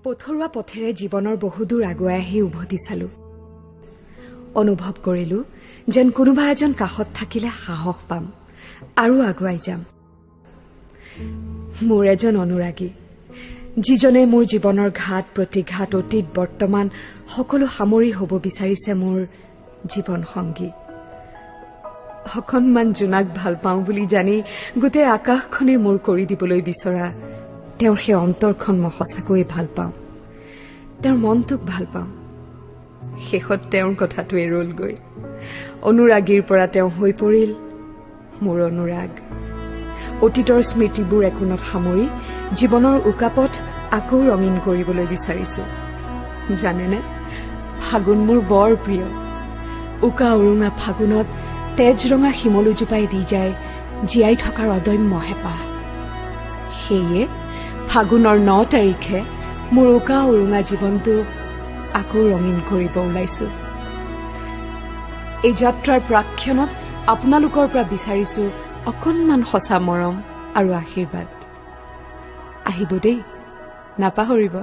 পথৰুৱা পথেৰে জীৱনৰ বহুদূৰ আগুৱাই আহি উভতি চালো। অনুভৱ কৰিলো যেন কোনোবা এজন কাষত থাকিলে সাহস পাম আৰু আগুৱাই যাম। মোৰ এজন অনুৰাগী, যিজনে মোৰ জীৱনৰ ঘাট প্ৰতিঘাত অতীত বৰ্তমান সকলো সামৰি হ'ব বিচাৰিছে মোৰ জীৱন সংগী। অকণমান জোনাক ভাল পাওঁ বুলি জানি গোটেই আকাশখনে মোৰ কৰি দিবলৈ বিচৰা তেওঁৰ সেই অন্তৰখন মই সঁচাকৈয়ে ভাল পাওঁ। তেওঁৰ মনটোক ভাল পাওঁ। শেষত তেওঁৰ কথাটোৱে ৰলগৈ। অনুৰাগীৰ পৰা তেওঁ হৈ পৰিল মোৰ অনুৰাগ। অতীতৰ স্মৃতিবোৰ একোণত সামৰি জীৱনৰ উকাপথ আকৌ ৰঙীন কৰিবলৈ বিচাৰিছো। জানেনে, ফাগুন মোৰ বৰ প্ৰিয়। উকা উৰুঙা ফাগুনত তেজৰঙা শিমলুজোপাই দি যায় জীয়াই থকাৰ অদম্য হেঁপাহ। সেয়ে ফাগুনৰ 9 তাৰিখে মোৰ উকা উৰুঙা জীৱনটো আকৌ ৰঙীন কৰিব ওলাইছো। এই যাত্ৰাৰ প্ৰাক্ষণত আপোনালোকৰ পৰা বিচাৰিছো অকণমান সঁচা মৰম আৰু আশীৰ্বাদ। আহিব দেই, নাপাহৰিব।